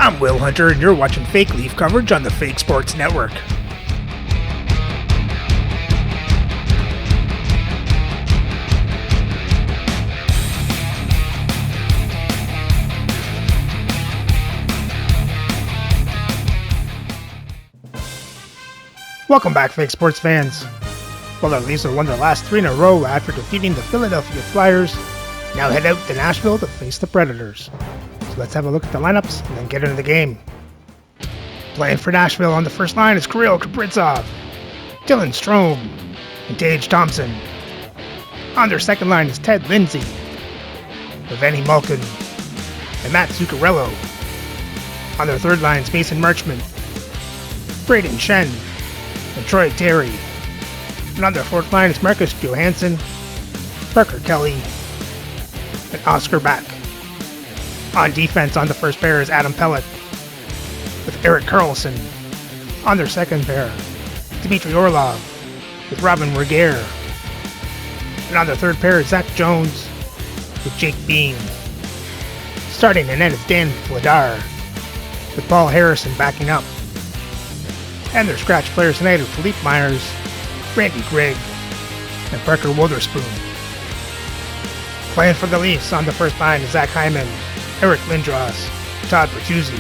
I'm Will Hunter, and you're watching Fake Leaf coverage on the Fake Sports Network. Welcome back, Fake Sports fans. Well, the Leafs have won their last 3 in a row after defeating the Philadelphia Flyers. Now head out to Nashville to face the Predators. So let's have a look at the lineups and then get into the game. Playing for Nashville on the first line is Kirill Kaprizov, Dylan Strome, and Tage Thompson. On their second line is Ted Lindsay, Evgeny Malkin, and Matt Zuccarello. On their third line is Mason Marchment, Braden Shen, and Troy Terry. And on their fourth line is Marcus Johansson, Parker Kelly, and Oscar Back. On defense on the first pair is Adam Pelech, with Erik Karlsson. On their second pair, Dmitry Orlov, with Robin Regehr. And on their third pair is Zach Jones, with Jake Bean. Starting in net is Dan Vladar, with Paul Harrison backing up. And their scratch players tonight are Philippe Myers, Randy Gregg, and Parker Wotherspoon. Playing for the Leafs on the first line is Zach Hyman, Eric Lindros, Todd Bertuzzi.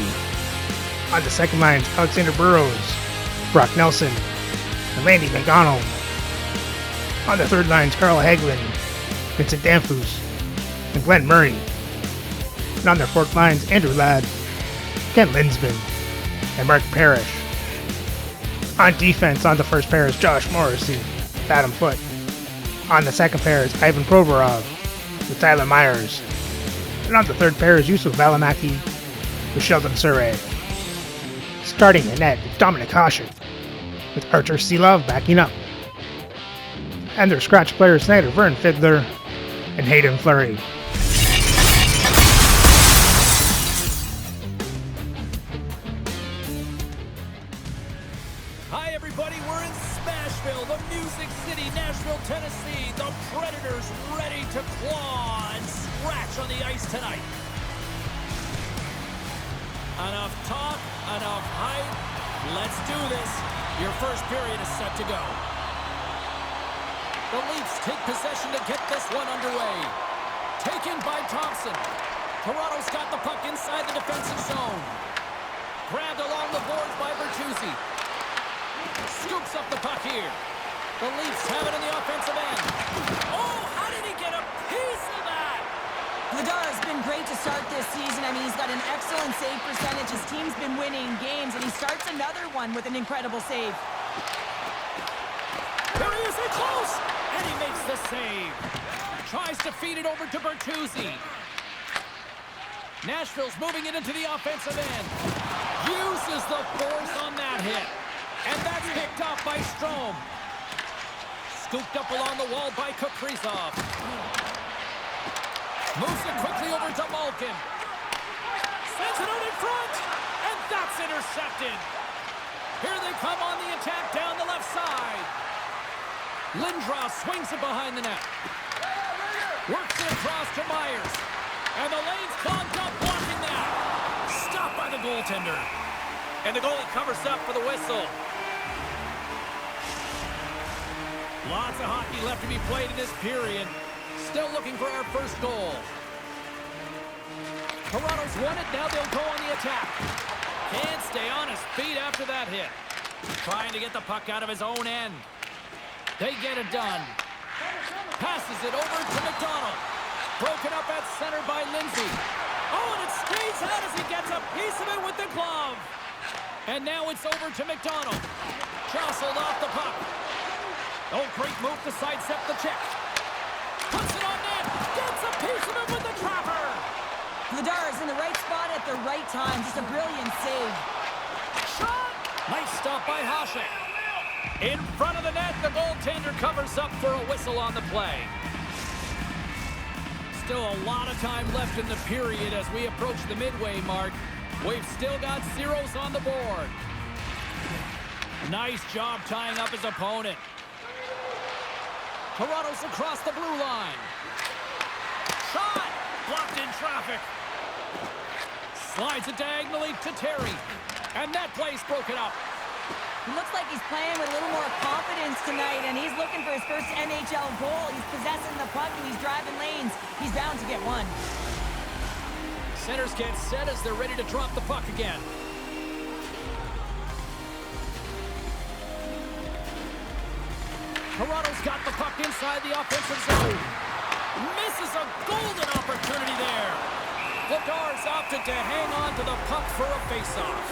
On the second line is Alexander Burrows, Brock Nelson, and Randy McDonald. On the third line is Carl Hagelin, Vincent Danfus, and Glenn Murray. And on their fourth line is Andrew Ladd, Ken Linsman, and Mark Parrish. On defense, on the first pair is Josh Morrissey with Adam Foote. On the second pair is Ivan Provorov with Tyler Myers. And on the third pair is Yusuf Valimaki with Sheldon Surrey. Starting in net is Dominik Hasek with Artur Silov backing up. And their scratch players tonight are Vern Fiddler and Hayden Fleury. We're in Smashville, the Music City, Nashville, Tennessee. The Predators ready to claw and scratch on the ice tonight. Enough talk, enough hype. Let's do this. Your first period is set to go. The Leafs take possession to get this one underway. Taken by Thompson. Toronto's got the puck inside the defensive zone. Grabbed along the boards by Bertuzzi. Scoops up the puck here. The Leafs have it in the offensive end. Oh, how did he get a piece of that? Vladar has been great to start this season. I mean, he's got an excellent save percentage. His team's been winning games, and he starts another one with an incredible save. There he is, in close, and he makes the save. Tries to feed it over to Bertuzzi. Nashville's moving it into the offensive end. Uses the force on that hit. And that's picked up by Strome. Scooped up along the wall by Kaprizov. Moves it quickly over to Malkin. Sends it out in front. And that's intercepted. Here they come on the attack down the left side. Lindros swings it behind the net. Works it across to Myers. And the lane's clogged up blocking that. Stopped by the goaltender. And the goalie covers up for the whistle. Lots of hockey left to be played in this period. Still looking for our first goal. Toronto's won it. Now they'll go on the attack. Can't stay on his feet after that hit. Trying to get the puck out of his own end. They get it done. Passes it over to McDonald. Broken up at center by Lindsay. Oh, and it stays out as he gets a piece of it with the glove. And now it's over to McDonald. Jostled off the puck. Oh, great move to sidestep the check. Puts it on net. Gets a piece of it with the trapper. Vladar is in the right spot at the right time. Just a brilliant save. Shot. Nice stop by Hasek. In front of the net, the goaltender covers up for a whistle on the play. Still a lot of time left in the period as we approach the midway mark. We've still got zeros on the board. Nice job tying up his opponent. Toronto's across the blue line. Shot! Blocked in traffic. Slides it diagonally to Terry. And that play's broken up. He looks like he's playing with a little more confidence tonight, and he's looking for his first NHL goal. He's possessing the puck, and he's driving lanes. He's bound to get one. Centers get set as they're ready to drop the puck again. Toronto's got the puck inside the offensive zone. Misses a golden opportunity there. The Stars opted to hang on to the puck for a faceoff.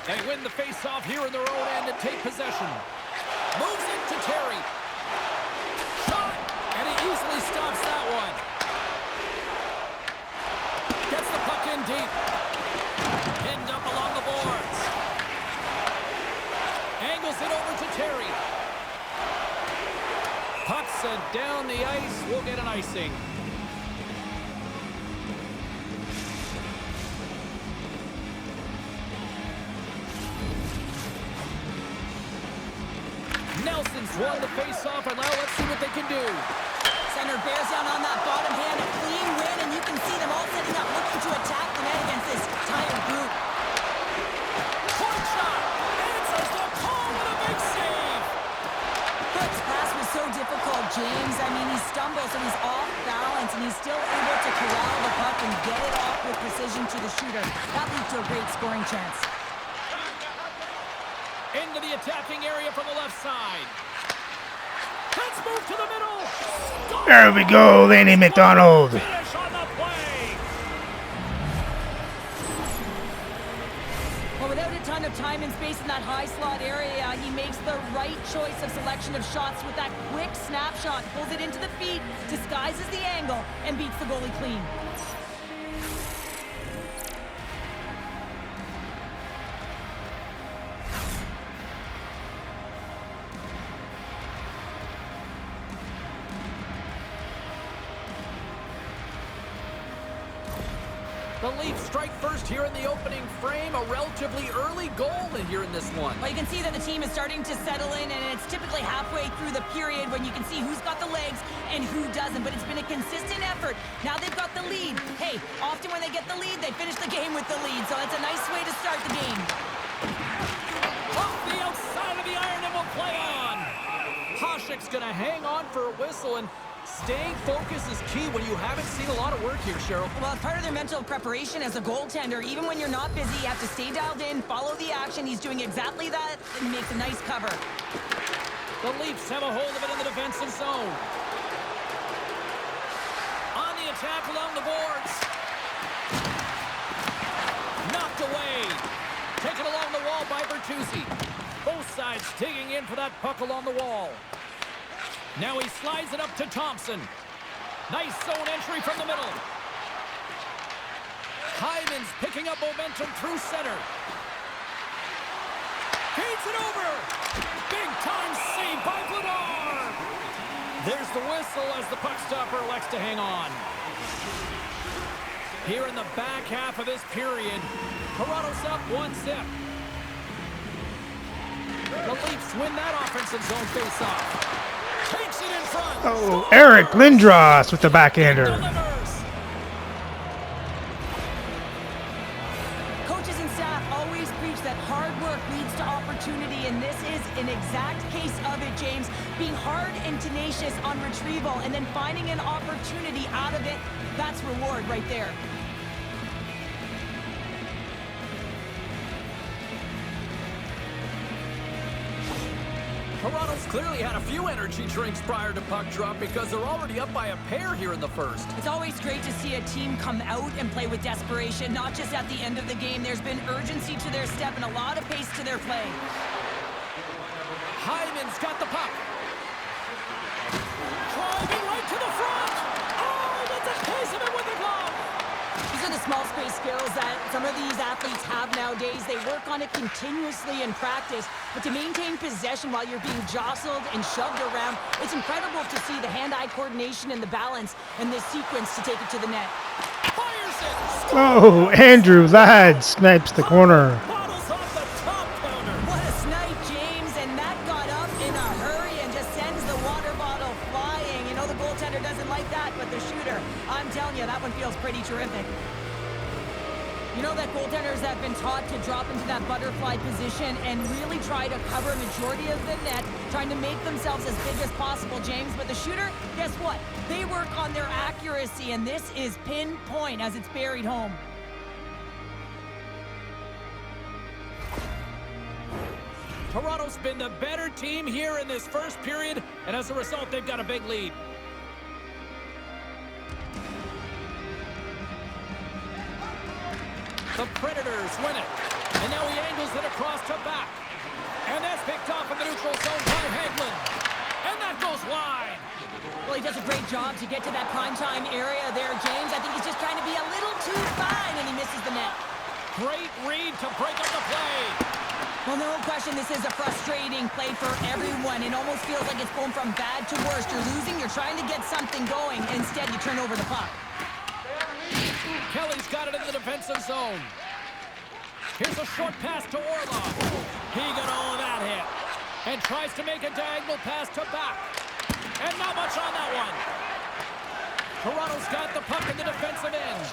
They win the faceoff here in their own end and take possession. Moves it to Terry. Shot! And he easily stops that one. Gets the puck in deep. Pinned up along the boards. Angles it over to Terry. Puck sent down the ice. We'll get an icing. Nelson's won the face-off, and now let's see what they can do. Center bears down on that bottom hand, a clean win, and you can see them all setting up, looking to attack the net against this tired group. Point shot! Answers the call with a big save! Cook's pass was so difficult, James. I mean, he stumbles and he's off balance, and he's still able to corral the puck and get it off with precision to the shooter. That leads to a great scoring chance. Into the attacking area from the left side. Let's move to the middle. Score! There we go, Laney McDonald. Finish on the play. Well, without a ton of time and space in that high slot area, he makes the right choice of selection of shots with that quick snapshot, pulls it into the feet, disguises the angle, and beats the goalie clean. The Leafs strike first here in the opening frame. A relatively early goal in here in this one. Well, you can see that the team is starting to settle in, and it's typically halfway through the period when you can see who's got the legs and who doesn't. But it's been a consistent effort. Now they've got the lead. Hey, often when they get the lead, they finish the game with the lead. So that's a nice way to start the game. Off the outside of the iron, and will play on. Hasek's going to hang on for a whistle, and staying focused is key when you haven't seen a lot of work here, Cheryl. Well, it's part of their mental preparation as a goaltender. Even when you're not busy, you have to stay dialed in, follow the action. He's doing exactly that, and makes a nice cover. The Leafs have a hold of it in the defensive zone. On the attack along the boards. Knocked away. Taken along the wall by Bertuzzi. Both sides digging in for that puck along the wall. Now he slides it up to Thompson. Nice zone entry from the middle. Hyman's picking up momentum through center. Feeds it over. Big time save by Vladar. There's the whistle as the puck stopper elects to hang on. Here in the back half of this period, Toronto's up 1-0. The Leafs win that offensive zone faceoff. Takes it in front. Oh, Eric Lindros with the backhander. Coaches and staff always preach that hard work leads to opportunity, and this is an exact case of it, James. Being hard and tenacious on retrieval and then finding an opportunity out of it, that's reward right there. Toronto's clearly had a few energy drinks prior to puck drop because they're already up by a pair here in the first. It's always great to see a team come out and play with desperation, not just at the end of the game. There's been urgency to their step and a lot of pace to their play. Hyman's got the puck. Driving right to the front. Oh, that's a case of it with the glove. These are the small space skills that some of these athletes have nowadays. They work on it continuously in practice, but to maintain possession while you're being jostled and shoved around, it's incredible to see the hand-eye coordination and the balance in this sequence to take it to the net. Fires it. Oh, Andrew Ladd snipes the corner. Bottles off the top counter. What a snipe, James, and that got up in a hurry and just sends the water bottle flying. You know the goaltender doesn't like that, but the shooter, I'm telling you, that one feels pretty terrific. You know that goaltenders have been taught to drop into that butterfly position and really try to cover a majority of the net, trying to make themselves as big as possible, James. But the shooter, guess what? They work on their accuracy, and this is pinpoint as it's buried home. Toronto's been the better team here in this first period, and as a result, they've got a big lead. The Predators win it, and now he angles it across to back. And that's picked off in the neutral zone by Hagelin. And that goes wide. Well, he does a great job to get to that primetime area there, James. I think he's just trying to be a little too fine, and he misses the net. Great read to break up the play. Well, no question, this is a frustrating play for everyone. It almost feels like it's going from bad to worse. You're losing, you're trying to get something going. Instead, you turn over the puck. Kelly's got it in the defensive zone. Here's a short pass to Orlov. He got all of that hit. And tries to make a diagonal pass to back. And not much on that one. Toronto's got the puck in the defensive end.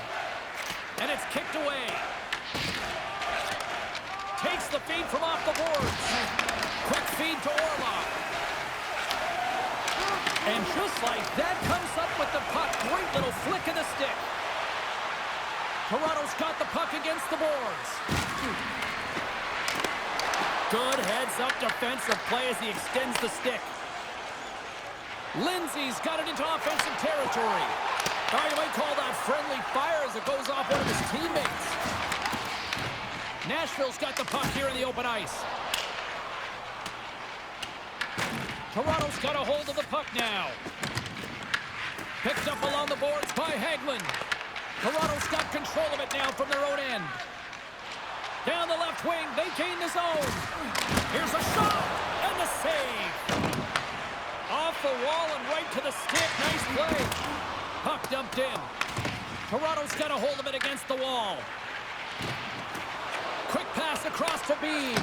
And it's kicked away. Takes the feed from off the boards. Quick feed to Orlov. And just like that, comes up with the puck. Great little flick of the stick. Toronto's got the puck against the boards. Good heads-up defensive play as he extends the stick. Lindsay's got it into offensive territory. Oh, you might call that friendly fire as it goes off one of his teammates. Nashville's got the puck here in the open ice. Toronto's got a hold of the puck now. Picked up along the boards by Hagelin. Toronto's got control of it now from their own end. Down the left wing, they gain the zone. Here's a shot, and the save. Off the wall and right to the stick. Nice play. Puck dumped in. Toronto's got a hold of it against the wall. Quick pass across to Bede.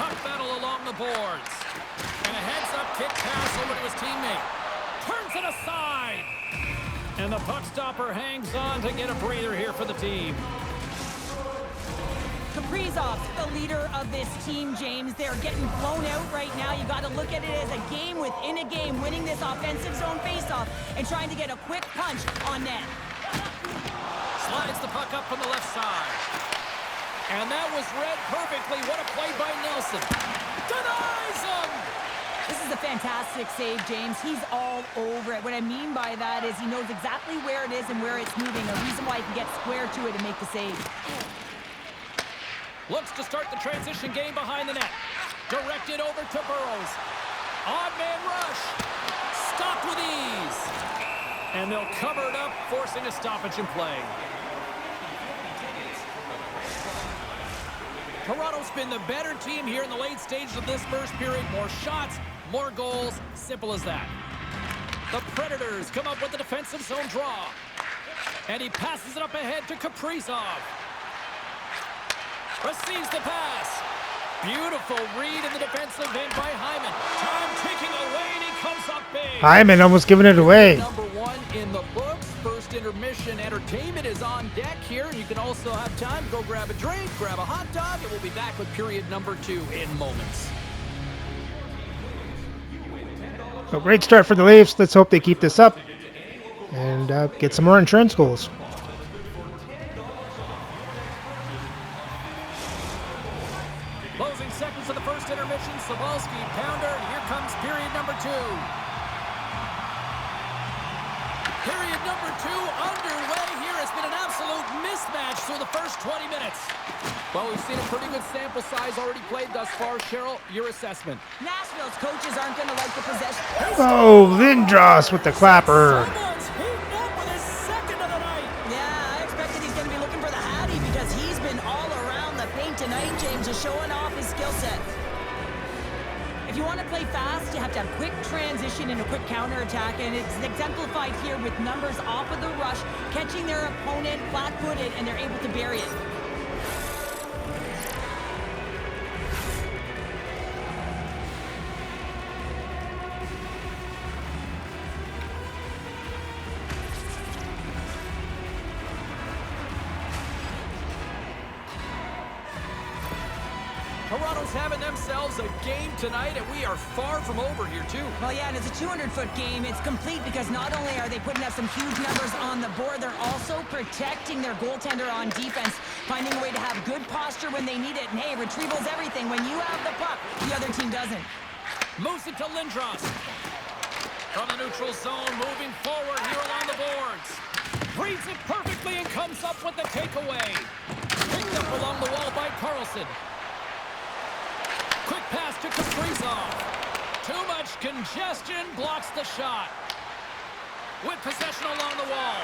Puck battle along the boards. And a heads-up kick pass over to his teammate. Turns it aside. And the puck stopper hangs on to get a breather here for the team. Kaprizov's the leader of this team, James. They're getting blown out right now. You got to look at it as a game within a game, winning this offensive zone faceoff and trying to get a quick punch on net. Slides the puck up from the left side. And that was read perfectly. What a play by Nelson. Denies him! This is a fantastic save, James. He's all over it. What I mean by that is he knows exactly where it is and where it's moving. A reason why he can get square to it and make the save. Looks to start the transition game behind the net. Directed over to Burrows. Odd man rush. Stopped with ease. And they'll cover it up, forcing a stoppage in play. Toronto's been the better team here in the late stages of this first period. More shots, more goals. Simple as that. The Predators come up with the defensive zone draw. And he passes it up ahead to Kaprizov. Receives the pass. Beautiful read in the defensive end by Hyman. Time ticking away, and he comes up big. Hyman almost giving it away. Number one in the books. First intermission entertainment is on deck here. You can also have time to go grab a drink, grab a hot dog, and we'll be back with period number 2 in moments. So great start for the Leafs. Let's hope they keep this up and get some more insurance goals. Closing seconds of the first intermission. Sabalski, pounder, and here comes period number 2. Period number 2 underway here. Has been an absolute mismatch through the first 20 minutes. Well, we've seen a pretty good sample size already played thus far. Cheryl, your assessment. Nashville's coaches aren't going to like the possession. Oh, Lindros with the clapper. Someone's heating up with his second of the night. Yeah, I expected he's going to be looking for the Hattie because he's been all around the paint tonight, James, just showing off his skill set. If you want to play fast, you have to have quick transition and a quick counterattack, and it's exemplified here with numbers off of the rush, catching their opponent flat-footed, and they're able to bury it. Toronto's having themselves a game tonight, and we are far from over here, too. Well, yeah, and it's a 200-foot game. It's complete because not only are they putting up some huge numbers on the board, they're also protecting their goaltender on defense, finding a way to have good posture when they need it. And, hey, retrieval's everything. When you have the puck, the other team doesn't. Moves it to Lindros. From the neutral zone, moving forward here along the boards. Reads it perfectly and comes up with the takeaway. Picked up along the wall by Carlson. Quick pass to Kaprizov. Too much congestion, blocks the shot. With possession along the wall.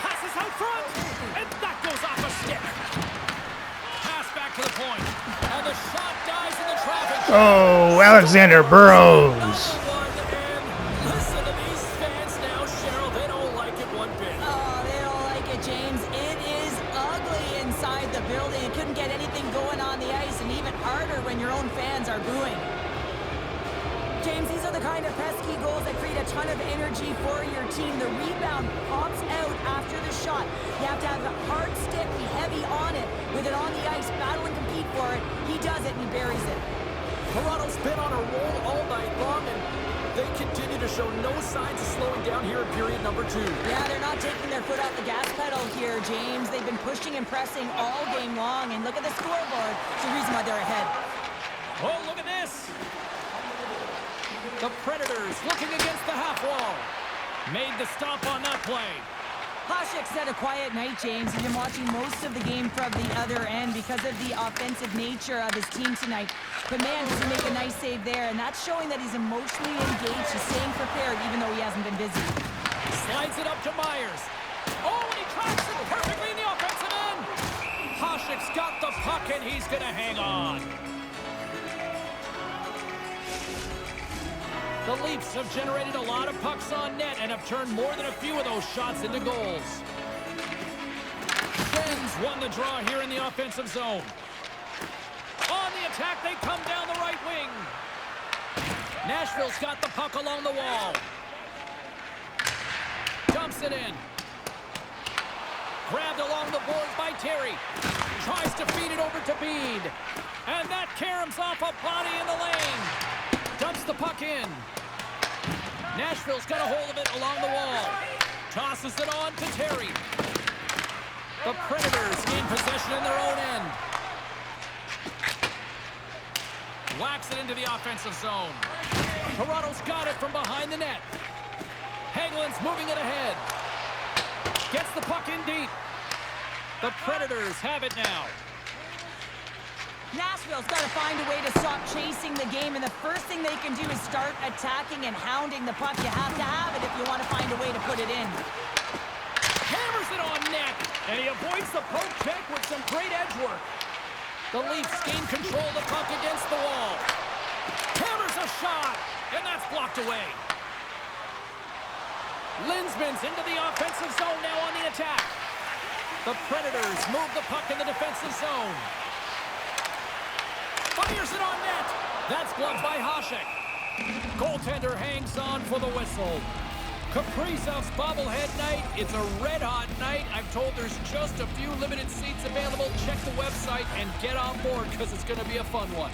Passes out front, and that goes off a stick. Pass back to the point, and the shot dies in the traffic. Oh, Alexander Burrows. Listen to these fans now, Cheryl. They don't like it one bit. Oh, they don't like it, James. It is ugly inside the building. It couldn't get anything going on the ice, and even harder when your own fans are booing. James, these are the kind of pesky goals that create a ton of energy for your team. The rebound pops out after the shot. You have to have a hard stick, be heavy on it, with it on the ice, battle and compete for it. He does it, and he buries it. Toronto's been on a roll all night long, and they continue to show no signs of slowing down here in period number 2. Yeah, they're not taking their foot off the gas pedal here, James. They've been pushing and pressing all game long, and look at the scoreboard. It's the reason why they're ahead. Oh, look at this. The Predators looking against the half wall. Made the stop on that play. Hasek's had a quiet night, James. He's been watching most of the game from the other end because of the offensive nature of his team tonight. But man, does he make a nice save there, and that's showing that he's emotionally engaged. He's staying prepared even though he hasn't been busy. Slides it up to Myers. Oh, and he tracks it perfectly in the offensive end. Hasek's got the puck, and he's going to hang on. The Leafs have generated a lot of pucks on net and have turned more than a few of those shots into goals. Sens won the draw here in the offensive zone. On the attack, they come down the right wing. Nashville's got the puck along the wall. Dumps it in. Grabbed along the boards by Terry. Tries to feed it over to Bede. And that caroms off a body in the lane. Dumps the puck in. Nashville's got a hold of it along the wall. Tosses it on to Terry. The Predators gain possession in their own end. Whacks it into the offensive zone. Toronto's got it from behind the net. Hagelin's moving it ahead. Gets the puck in deep. The Predators have it now. Nashville's got to find a way to stop chasing the game, and the first thing they can do is start attacking and hounding the puck. You have to have it if you want to find a way to put it in. Hammers it on net, and he avoids the poke check with some great edge work. The Leafs gain control of the puck against the wall. Hammers a shot, and that's blocked away. Linsman's into the offensive zone now on the attack. The Predators move the puck in the defensive zone. Fires it on net. That's blocked by Hasek. Goaltender hangs on for the whistle. Kaprizov's bobblehead night. It's a red-hot night. I'm told there's just a few limited seats available. Check the website and get on board because it's going to be a fun one.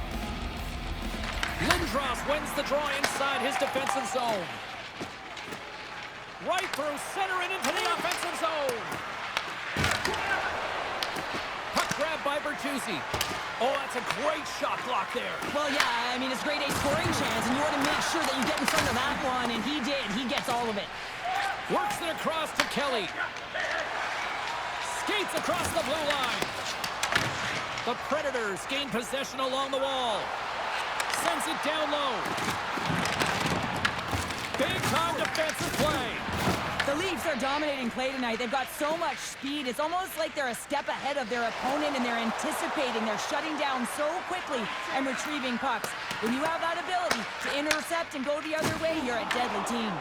Lindros wins the draw inside his defensive zone. Right through center and into the offensive zone. Puck grab by Bertuzzi. Oh, that's a great shot block there. Well, yeah, I mean, it's grade A scoring chance, and you want to make sure that you get in front of that one, and he did. He gets all of it. Works it across to Kelly. Skates across the blue line. The Predators gain possession along the wall. Sends it down low. Big-time defensive play. The Leafs are dominating play tonight. They've got so much speed. It's almost like they're a step ahead of their opponent, and they're anticipating. They're shutting down so quickly and retrieving pucks. When you have that ability to intercept and go the other way, you're a deadly team.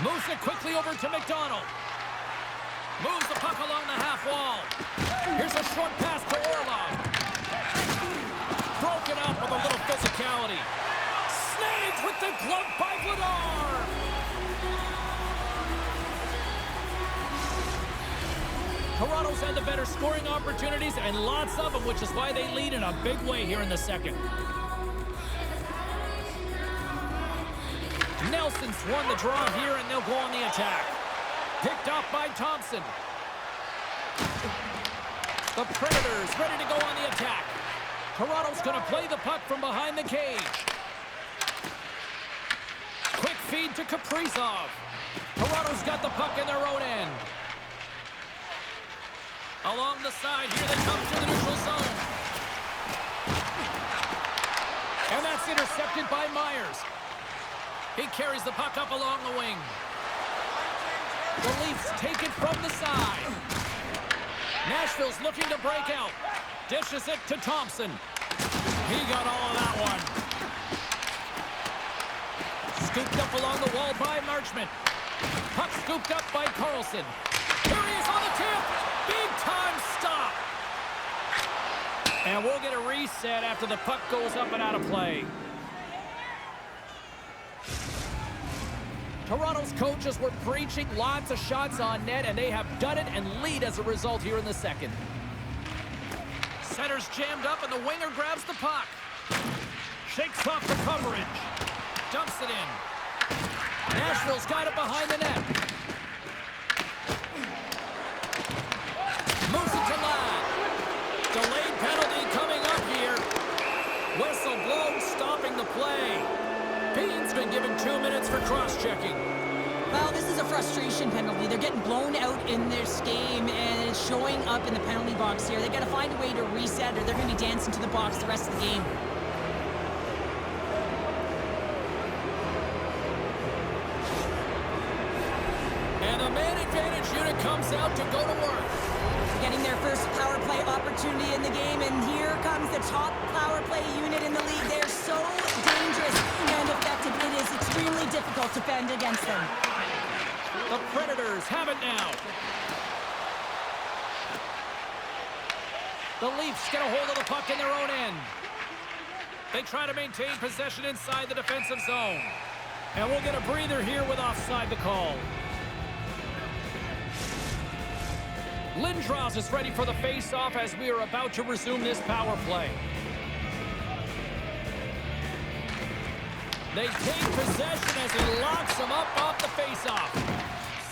Moves it quickly over to McDonald. Moves the puck along the half wall. Here's a short pass to Orlov. Broken up with a little physicality. Snagged with the glove by Vladar. Toronto's had the better scoring opportunities and lots of them, which is why they lead in a big way here in the second. Nelson's won the draw here, and they'll go on the attack. Picked off by Thompson. The Predators ready to go on the attack. Toronto's going to play the puck from behind the cage. Quick feed to Kaprizov. Toronto's got the puck in their own end. Along the side, here they come to the neutral zone. And that's intercepted by Myers. He carries the puck up along the wing. The Leafs take it from the side. Nashville's looking to break out. Dishes it to Thompson. He got all of that one. Scooped up along the wall by Marchment. Puck scooped up by Carlson. Here he is on the tip. Big time stop. And we'll get a reset after the puck goes up and out of play. Toronto's coaches were preaching lots of shots on net, and they have done it and lead as a result here in the second. Center's jammed up, and the winger grabs the puck. Shakes off the coverage. Dumps it in. Nashville's got it behind the net. Moves it to Ladd. Delayed penalty coming up here. Whistle blown, stopping the play. Bean's been given 2 minutes for cross-checking. Well, this is a frustration penalty. They're getting blown out in this game, and it's showing up in the penalty box here. They got to find a way to reset, or they're going to be dancing to the box the rest of the game. And the man advantage unit comes out to go to work. Getting their first power play opportunity in the game, and here comes the top power play unit in the league. They're so dangerous and effective. It is extremely difficult to defend against them. The Predators have it now. The Leafs get a hold of the puck in their own end. They try to maintain possession inside the defensive zone. And we'll get a breather here with offside the call. Lindros is ready for the face-off as we are about to resume this power play. They take possession as he locks them up off the face-off.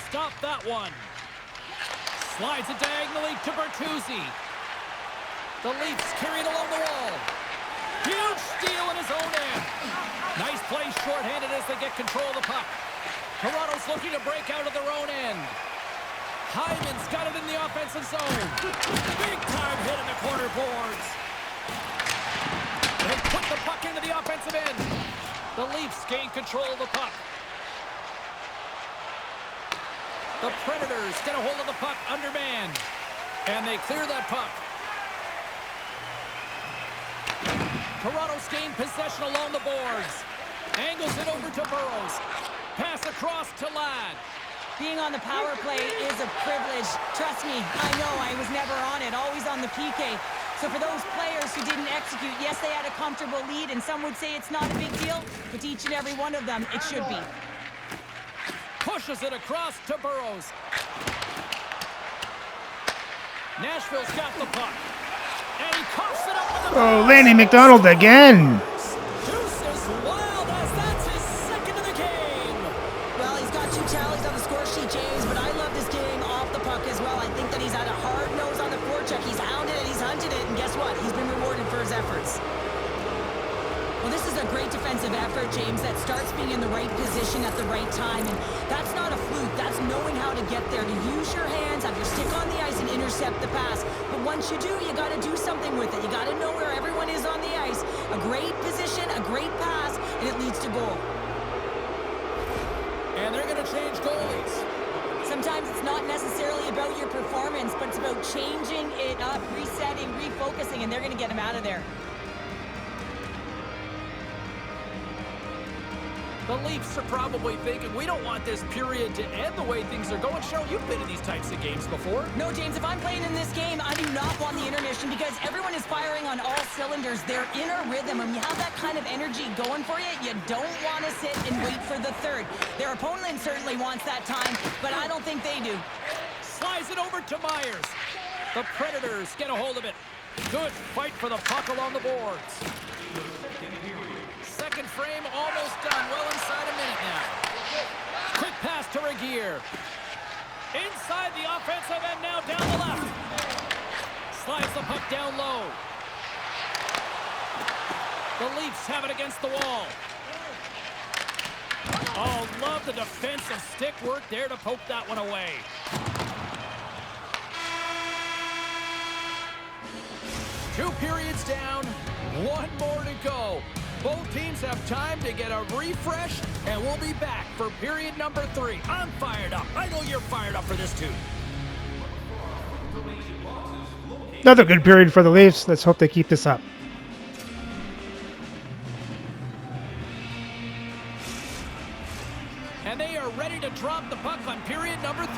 Stop that one. Slides it diagonally to Bertuzzi. The Leafs carry it along the wall. Huge steal in his own end. Nice play shorthanded as they get control of the puck. Toronto's looking to break out of their own end. Hyman's got it in the offensive zone. Big time hit in the corner boards. They put the puck into the offensive end. The Leafs gain control of the puck. The Predators get a hold of the puck undermanned. And they clear that puck. Toronto's gained possession along the boards. Angles it over to Burrows. Pass across to Ladd. Being on the power play is a privilege. Trust me, I know I was never on it, always on the PK. So for those players who didn't execute, yes, they had a comfortable lead, and some would say it's not a big deal, but to each and every one of them, it should be. Pushes it across to Burrows. Nashville's got the puck. And he coughs it up with the Oh, Lanny McDonald again. Deuces wild as that's his second of the game. Well, he's got 2 tallies on the score sheet, James, but I love his game off the puck as well. I think that he's had a hard nose on the forecheck. He's hounded it, he's hunted it, and guess what? He's been rewarded for his efforts. Well, this is a great defensive effort, James, that starts being in the right position at the right time. And that's not a fluke. That's knowing how to get there, to use your hands, have your stick on the ice, and intercept the pass. But once you do, you got to do something with it. You got to know where everyone is on the ice. A great position, a great pass, and it leads to goal. And they're going to change goalies. Sometimes it's not necessarily about your performance, but it's about changing it up, resetting, refocusing, and they're going to get him out of there. The Leafs are probably thinking, we don't want this period to end the way things are going. Cheryl, you've been in these types of games before. No, James, if I'm playing in this game, I do not want the intermission because everyone is firing on all cylinders. They're in a rhythm, and you have that kind of energy going for you. You don't want to sit and wait for the third. Their opponent certainly wants that time, but I don't think they do. Slides it over to Myers. The Predators get a hold of it. Good fight for the puck along the boards. Second frame almost done. Well inside a minute now. Quick pass to Regier. Inside the offensive end now down the left. Slides the puck down low. The Leafs have it against the wall. Oh, love the defensive stick work there to poke that one away. Two periods down, one more to go. Both teams have time to get a refresh, and we'll be back for period number 3. I'm fired up. I know you're fired up for this too. Another good period for the Leafs. Let's hope they keep this up. And they are ready to drop the puck on period number 3.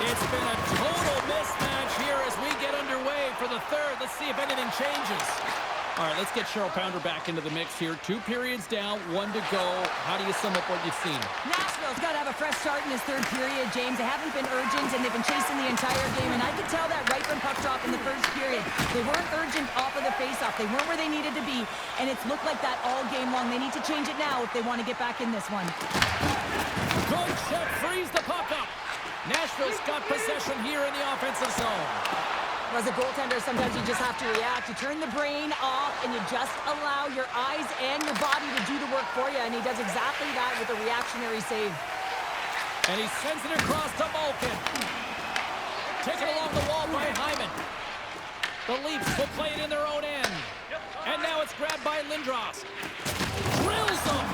It's been a total mismatch here as we get underway for the third. Let's see if anything changes. All right, let's get Cheryl Pounder back into the mix here. 2 periods down, 1 to go. How do you sum up what you've seen? Nashville's got to have a fresh start in this third period, James. They haven't been urgent, and they've been chasing the entire game. And I could tell that right from puck drop in the first period. They weren't urgent off of the faceoff. They weren't where they needed to be, and it's looked like that all game long. They need to change it now if they want to get back in this one. Good check, frees the puck up. Nashville's got possession here in the offensive zone. As a goaltender, sometimes you just have to react. You turn the brain off, and you just allow your eyes and your body to do the work for you, and he does exactly that with a reactionary save. And he sends it across to Malkin. Taken along the wall by Hyman. The Leafs will play it in their own end. And now it's grabbed by Lindros. Drills them.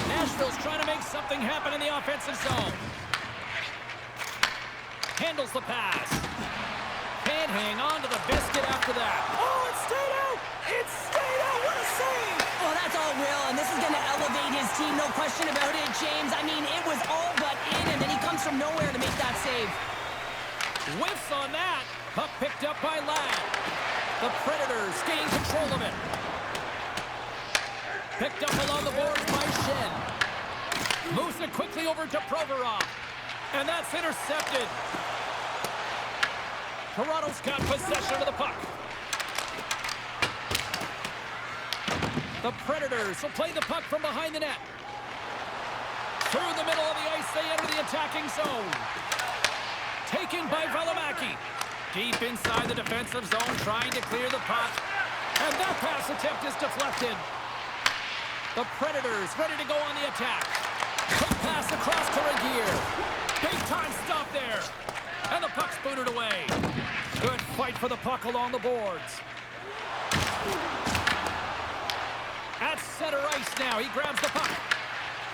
Nashville's trying to make something happen in the offensive zone. Handles the pass. Can't hang on to the biscuit after that. Oh, it stayed out! It stayed out! What a save! Oh, that's all Will, and this is going to elevate his team, no question about it, James. I mean, it was all but in, and then he comes from nowhere to make that save. Whiffs on that. Puck picked up by Ladd. The Predators gain control of it. Picked up along the boards by Shen. Moves it quickly over to Provorov. And that's intercepted. Toronto's got possession of the puck. The Predators will play the puck from behind the net. Through the middle of the ice, they enter the attacking zone. Taken by Valimaki. Deep inside the defensive zone, trying to clear the puck. And that pass attempt is deflected. The Predators ready to go on the attack. Quick pass across to Regier. Big time stop there. And the puck's booted away. Good fight for the puck along the boards. At center ice now, he grabs the puck.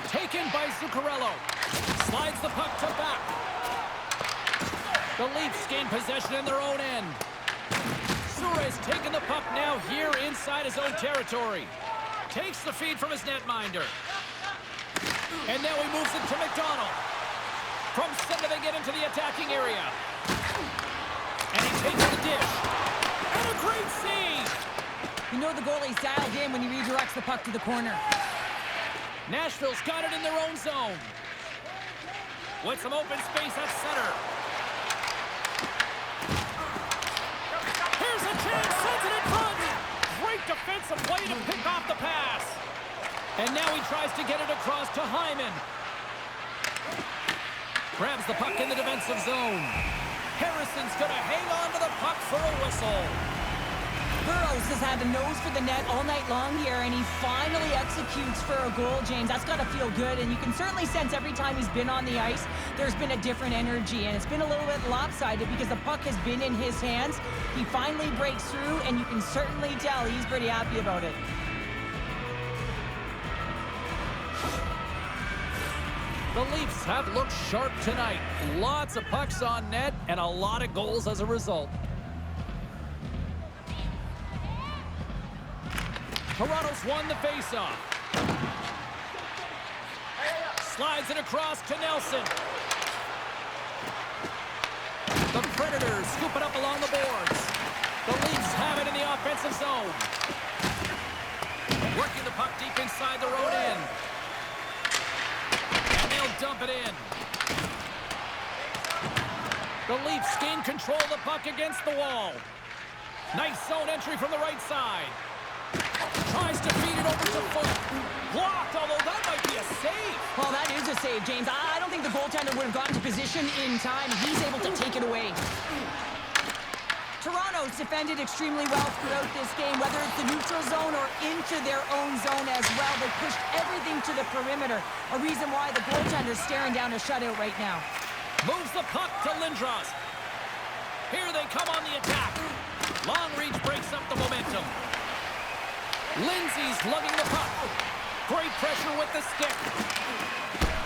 Taken by Zuccarello. Slides the puck to back. The Leafs gain possession in their own end. Suarez taking the puck now here inside his own territory. Takes the feed from his netminder. And now he moves it to McDonald. From center they get into the attacking area. And he takes the dish. And a great save! You know the goalie's dialed in when he redirects the puck to the corner. Nashville's got it in their own zone. With some open space at center. Here's a chance, sends it in front. Great defensive play to pick off the pass. And now he tries to get it across to Hyman. Grabs the puck in the defensive zone. Harrison's going to hang on to the puck for a whistle. Burroughs has had the nose for the net all night long here, and he finally executes for a goal, James. That's got to feel good, and you can certainly sense every time he's been on the ice, there's been a different energy, and it's been a little bit lopsided because the puck has been in his hands. He finally breaks through, and you can certainly tell he's pretty happy about it. The Leafs have looked sharp tonight. Lots of pucks on net and a lot of goals as a result. Toronto's won the faceoff. Slides it across to Nelson. The Predators scoop it up along the boards. The Leafs have it in the offensive zone. Working the puck deep inside their own end. dump it in. The Leafs gain control of the puck against the wall. Nice zone entry from the right side. Tries to feed it over to Foot. Blocked, although that might be a save. Well, that is a save, James. I don't think the goaltender would have gotten to position in time. He's able to take it away. Toronto's defended extremely well throughout this game, whether it's the neutral zone or into their own zone as well. They pushed everything to the perimeter, a reason why the goaltender's staring down a shutout right now. Moves the puck to Lindros. Here they come on the attack. Long reach breaks up the momentum. Lindsay's lugging the puck. Great pressure with the stick.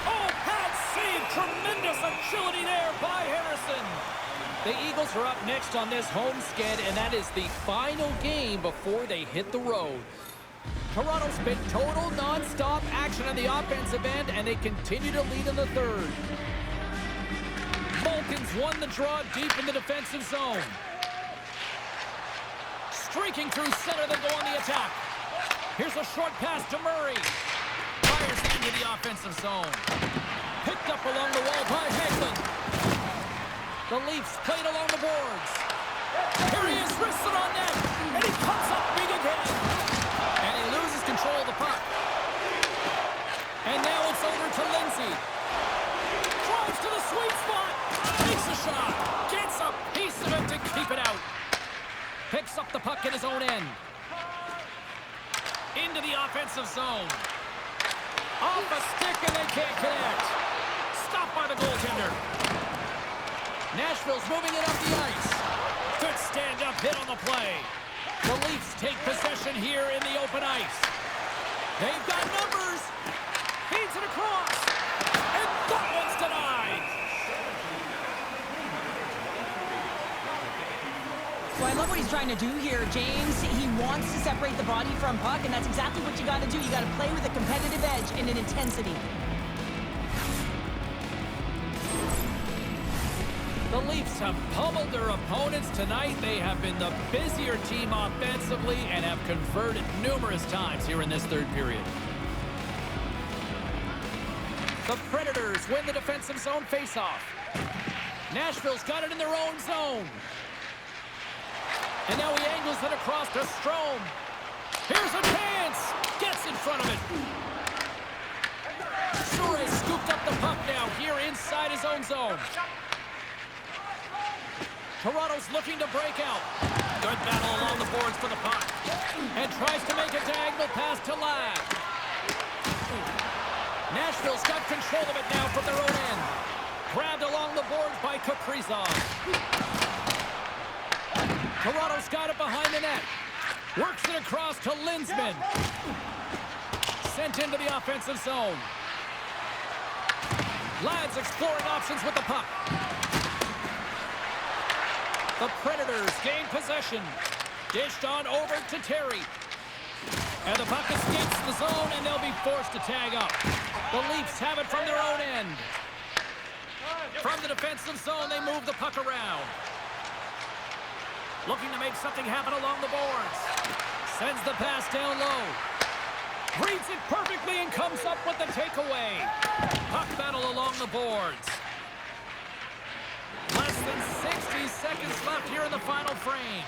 Oh, pad save. Tremendous agility there by Harrison. The Eagles are up next on this home sked, and that is the final game before they hit the road. Toronto's been total non-stop action on the offensive end, and they continue to lead in the third. Vulcans won the draw deep in the defensive zone. Streaking through center, they go on the attack. Here's a short pass to Murray. Fires into the offensive zone. Picked up along the wall by Hagelin. The Leafs played along the boards. Here he is, wristed on net. And he comes up big again. And he loses control of the puck. And now it's over to Lindsay. Drives to the sweet spot. Takes a shot. Gets a piece of it to keep it out. Picks up the puck in his own end. Into the offensive zone. Off a stick and they can't connect. Stopped by the goaltender. Nashville's moving it up the ice. Good stand-up hit on the play. The Leafs take possession here in the open ice. They've got numbers. Feeds it across. And that one's denied. Well, I love what he's trying to do here, James. He wants to separate the body from puck, and that's exactly what you got to do. You got to play with a competitive edge and an intensity. The Leafs have pummeled their opponents tonight. They have been the busier team offensively and have converted numerous times here in this third period. The Predators win the defensive zone faceoff. Nashville's got it in their own zone. And now he angles it across to Strome. Here's a chance. Gets in front of it. Sure scooped up the puck now here inside his own zone. Toronto's looking to break out. Good battle along the boards for the puck. And tries to make a diagonal pass to Ladd. Nashville's got control of it now from their own end. Grabbed along the boards by Kaprizov. Toronto's got it behind the net. Works it across to Linsman. Sent into the offensive zone. Ladd's exploring options with the puck. The Predators gain possession. Dished on over to Terry. And the puck escapes the zone, and they'll be forced to tag up. The Leafs have it from their own end. From the defensive zone, they move the puck around. Looking to make something happen along the boards. Sends the pass down low. Reads it perfectly and comes up with the takeaway. Puck battle along the boards. Less than 60 seconds left here in the final frame.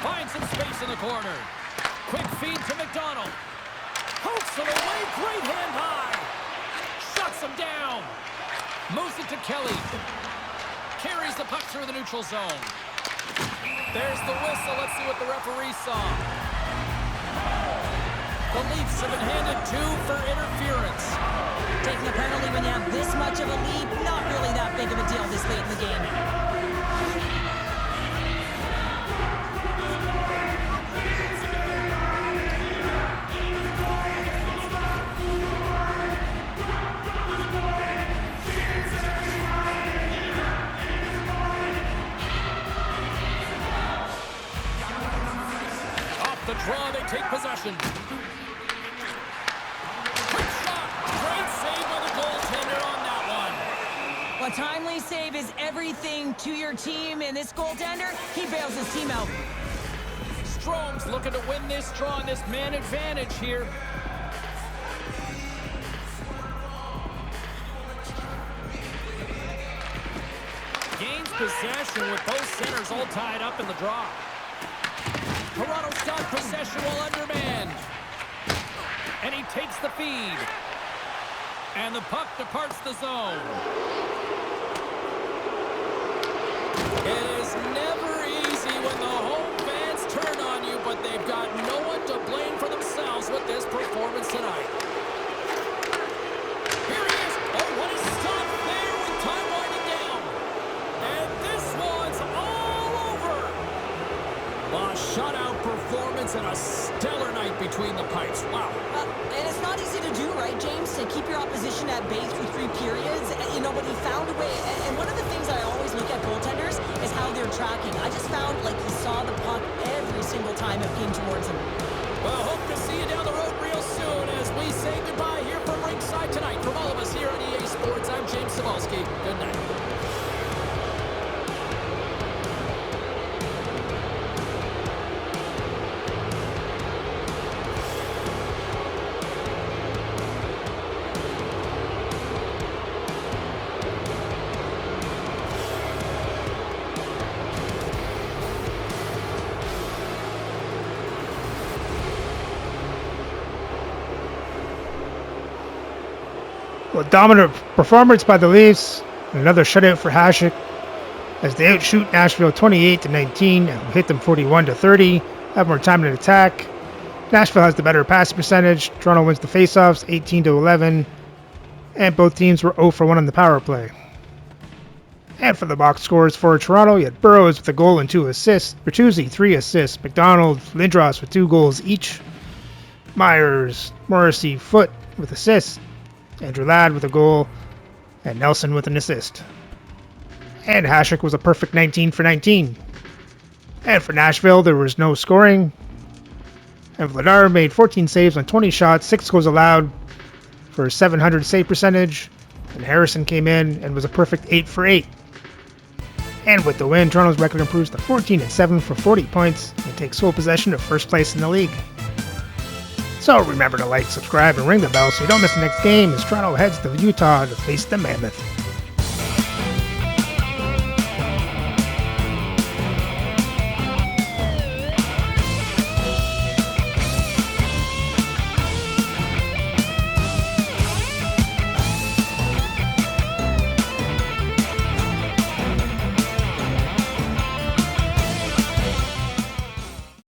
Finds some space in the corner. Quick feed to McDonald. Pokes it away, great hand high. Shuts him down. Moves it to Kelly. Carries the puck through the neutral zone. There's the whistle. Let's see what the referee saw. The Leafs have been handed 2 for interference. Taking a penalty when you have this much of a lead, not really that big of a deal this late in the game. Off the draw, they take possession. A timely save is everything to your team, and this goaltender, he bails his team out. Strome's looking to win this draw on this man advantage here. possession with both centers all tied up in the draw. Toronto stopped possession while undermanned. And he takes the feed. And the puck departs the zone. It is never easy when the home fans turn on you, but they've got no one to blame for themselves with this performance tonight. Here he is. Oh, what a stop there with time winding down. And this one's all over. A shutout performance and a stellar night between the pipes. Wow. And it's not easy to do, right, James? To keep your opposition at bay through 3 periods. You know, but he found a way. And one of the things I always look at goaltenders is how they're tracking. I just found like he saw the puck every single time it came towards him. Well, hope to see you down the road real soon as we say goodbye here from ringside tonight. From all of us here on EA Sports, I'm James Cybulski. Good night. Well, dominant performance by the Leafs. Another shutout for Hasek as they outshoot Nashville 28-19 and hit them 41-30. Have more time in attack. Nashville has the better passing percentage. Toronto wins the faceoffs 18-11. And both teams were 0 for 1 on the power play. And for the box scores for Toronto, you had Burrows with a goal and 2 assists. Bertuzzi, 3 assists. McDonald, Lindros with 2 goals each. Myers, Morrissey, Foote with assists. Andrew Ladd with a goal, and Nelson with an assist. And Hasek was a perfect 19 for 19. And for Nashville, there was no scoring. And Vladar made 14 saves on 20 shots, 6 goals allowed for a 700 save percentage. And Harrison came in and was a perfect 8 for 8. And with the win, Toronto's record improves to 14-7 for 40 points and takes full possession of first place in the league. So remember to like, subscribe, and ring the bell so you don't miss the next game as Toronto heads to Utah to face the Mammoth.